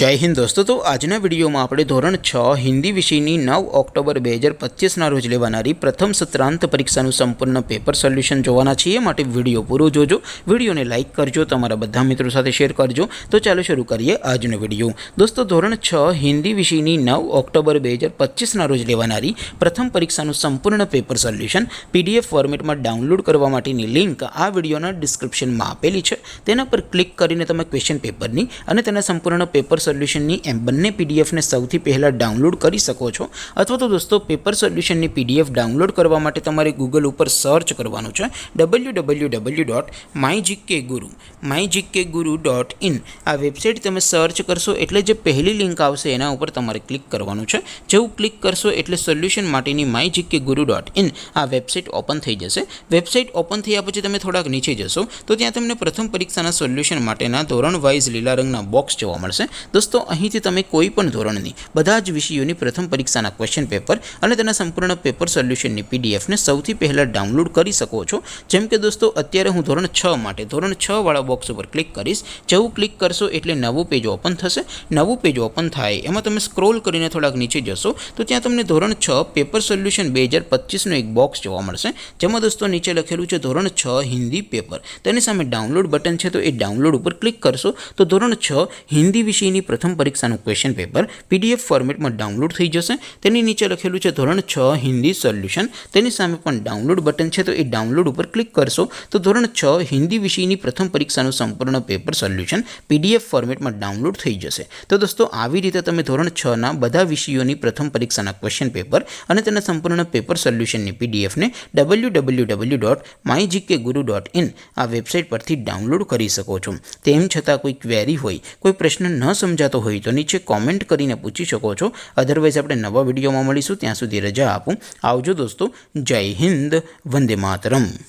जय हिंद दोस्तों। तो आजना विडियो में આપણે ધોરણ 6 હિન્દી વિષયની 9 ઓક્ટોબર 2025 રોજ લેવાનારી પ્રથમ સત્રાંત પરીક્ષાનું સંપૂર્ણ પેપર સોલ્યુશન જોવાના છીએ। માટે વિડિયો પૂરો જોજો, વિડિયોને લાઈક કરજો, તમારા બધા મિત્રો સાથે શેર કરજો। તો ચાલો શરૂ કરીએ આજનો વિડિયો। દોસ્તો ધોરણ 6 હિન્દી વિષયની 9 ઓક્ટોબર 2025 રોજ લેવાનારી પ્રથમ પરીક્ષાનું સંપૂર્ણ પેપર સોલ્યુશન પીડીએફ ફોર્મેટમાં ડાઉનલોડ કરવા માટેની લિંક આ વિડિયોના ડિસ્ક્રિપ્શનમાં આપેલી છે। તેના પર ક્લિક કરીને તમે ક્વેશ્ચન પેપરની અને તેના સંપૂર્ણ પેપર સોલ્યુશનની એમ બંને પીડીએફને સૌથી પહેલાં ડાઉનલોડ કરી શકો છો। અથવા તો દોસ્તો પેપર સોલ્યુશનની પીડીએફ ડાઉનલોડ કરવા માટે તમારે ગૂગલ ઉપર સર્ચ કરવાનું છે www.mygkguru.in। આ વેબસાઇટ તમે સર્ચ કરશો એટલે જે પહેલી લિંક આવશે એના ઉપર તમારે ક્લિક કરવાનું છે। જેવું ક્લિક કરશો એટલે સોલ્યુશન માટેની mygkguru.in આ વેબસાઇટ ઓપન થઈ જશે। વેબસાઇટ ઓપન થયા પછી તમે થોડાક નીચે જશો તો ત્યાં તમને પ્રથમ પરીક્ષાના સોલ્યુશન માટેના ધોરણ વાઇઝ લીલા રંગના બોક્સ જોવા મળશે। दोस्तों અહીંથી તમે કોઈ પણ ધોરણની બધા જ વિષયોની પ્રથમ પરીક્ષાના ક્વેશ્ચન પેપર અને તેના સંપૂર્ણ પેપર સોલ્યુશનની પીડીએફને સૌથી પહેલાં ડાઉનલોડ કરી શકો છો। જેમ કે દોસ્તો અત્યારે હું ધોરણ 6 માટે ધોરણ 6 વાળા બોક્સ ઉપર ક્લિક કરીશ। જેવું ક્લિક કરશો એટલે નવું પેજ ઓપન થશે। નવું પેજ ઓપન થાય એમાં તમે સ્ક્રોલ કરીને થોડાક નીચે જશો તો ત્યાં તમને ધોરણ 6 પેપર સોલ્યુશન 2025નું એક બોક્સ જોવા મળશે। જેમાં દોસ્તો નીચે લખેલું છે ધોરણ 6 હિન્દી પેપર। તેની સામે ડાઉનલોડ બટન છે, તો એ ડાઉનલોડ ઉપર ક્લિક કરશો તો ધોરણ 6 હિન્દી વિષયની પ્રથમ પરીક્ષાનું ક્વેશ્ચન પેપર પીડીએફ ફોર્મેટમાં ડાઉનલોડ થઈ જશે। તેની નીચે લખેલું છે ધોરણ 6 હિન્દી સોલ્યુશન। તેની સામે પણ ડાઉનલોડ બટન છે, તો એ ડાઉનલોડ ઉપર ક્લિક કરશો તો ધોરણ 6 હિન્દી વિષયની પ્રથમ પરીક્ષાનું સંપૂર્ણ પેપર સોલ્યુશન પીડીએફ ફોર્મેટમાં ડાઉનલોડ થઈ જશે। તો દોસ્તો આવી રીતે તમે ધોરણ 6ના બધા વિષયોની પ્રથમ પરીક્ષાના ક્વેશ્ચન પેપર અને તેના સંપૂર્ણ પેપર સોલ્યુશનની પીડીએફને www.mygkguru.in આ વેબસાઇટ પરથી ડાઉનલોડ કરી શકો છો। તેમ છતાં કોઈ ક્વેરી હોય, કોઈ પ્રશ્ન ન સમજાતો હોય તો નીચે કોમેન્ટ કરીને પૂછી શકો છો। અધરવાઇઝ આપણે નવા વિડીયોમાં મળીશું, ત્યાં સુધી રજા આપું। આવજો દોસ્તો, જય હિન્દ, વંદે માતરમ।